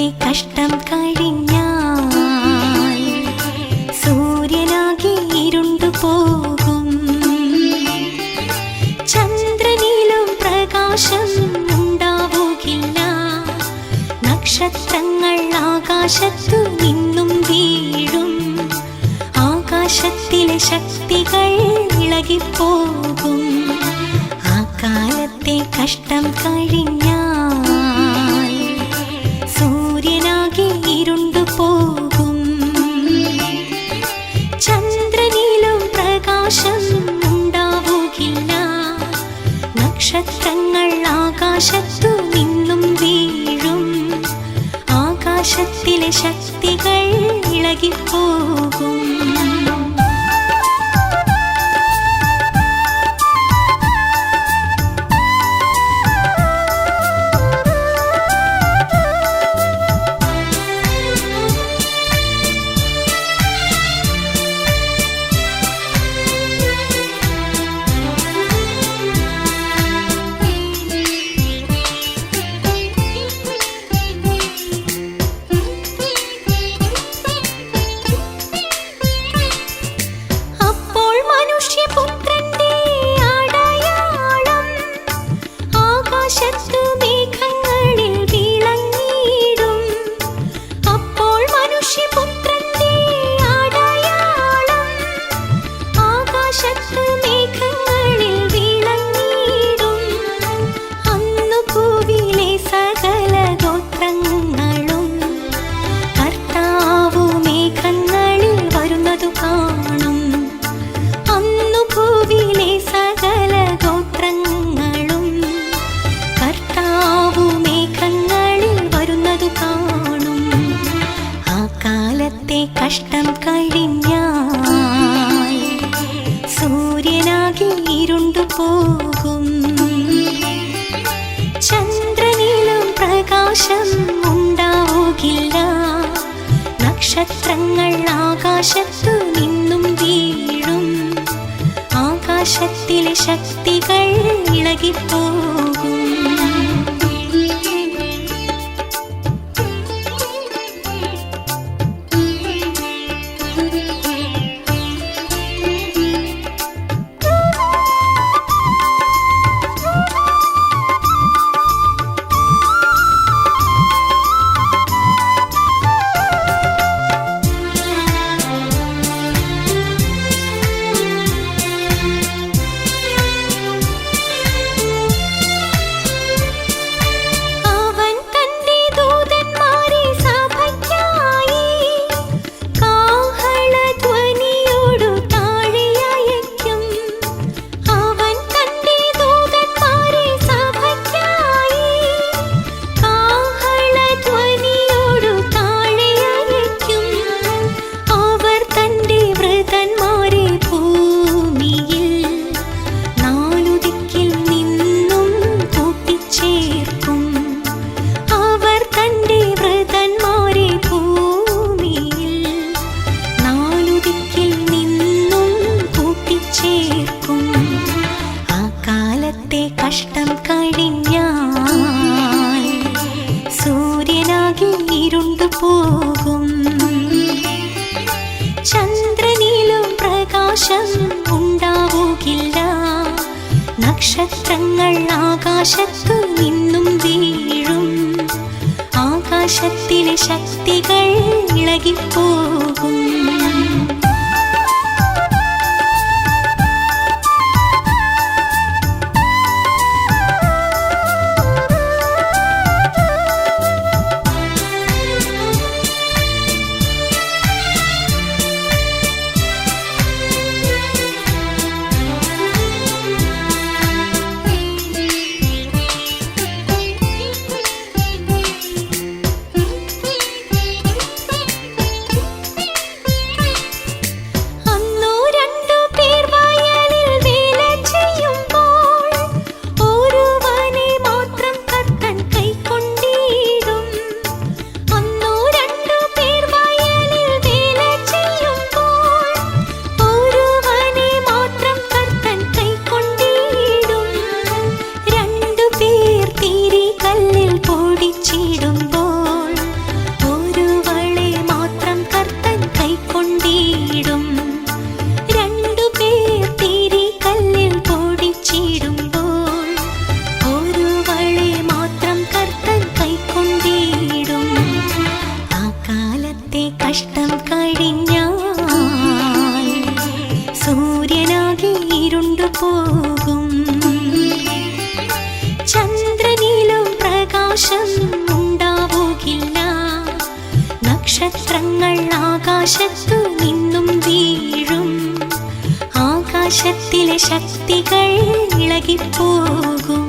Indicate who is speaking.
Speaker 1: കഷ്ടം കഴിഞ്ഞാൽ സൂര്യനാകെ ഇരുണ്ടു പോകും. ചന്ദ്രനിലും പ്രകാശം ഉണ്ടാവുകില്ല. നക്ഷത്രങ്ങൾ ആകാശത്തു നിന്നും വീഴും. ആകാശത്തിലെ ശക്തികൾ ഇളകിപ്പോകും. ആ കാലത്തെ കഷ്ടം കഴിഞ്ഞാൽ സൂര്യനാകെ ഇരുണ്ടു പോകും. ചന്ദ്രനിലും പ്രകാശം ഉണ്ടാവുകില്ല. നക്ഷത്രങ്ങൾ ആകാശത്തു നിന്നും വീഴും. ആകാശത്തിലെ ശക്തികൾ ഇളകിപ്പോകും. കഷ്ടം കഴിഞ്ഞാൽ സൂര്യനാകെ ഇരുണ്ടു പോകും. ചന്ദ്രനിലും പ്രകാശം ഉണ്ടാവുകില്ല. നക്ഷത്രങ്ങൾ ആകാശത്തു നിന്നും വീഴും. ആകാശത്തിലെ ശക്തികൾ ഇളകിപ്പോകും. കഷ്ടം കഴിഞ്ഞാൽ സൂര്യനാകെ ഇരുണ്ടു പോകും. ചന്ദ്രനിലും പ്രകാശം ഉണ്ടാവുകില്ല. നക്ഷത്രങ്ങൾ ആകാശത്തു നിന്നും വീഴും. ആകാശത്തിലെ ശക്തികൾ ഇളകിപ്പോകും. ഉണ്ടാവുകില്ല. നക്ഷത്രങ്ങൾ ആകാശത്തു നിന്നും വീഴും. ആകാശത്തിലെ ശക്തികൾ ഇളകിപ്പോകും.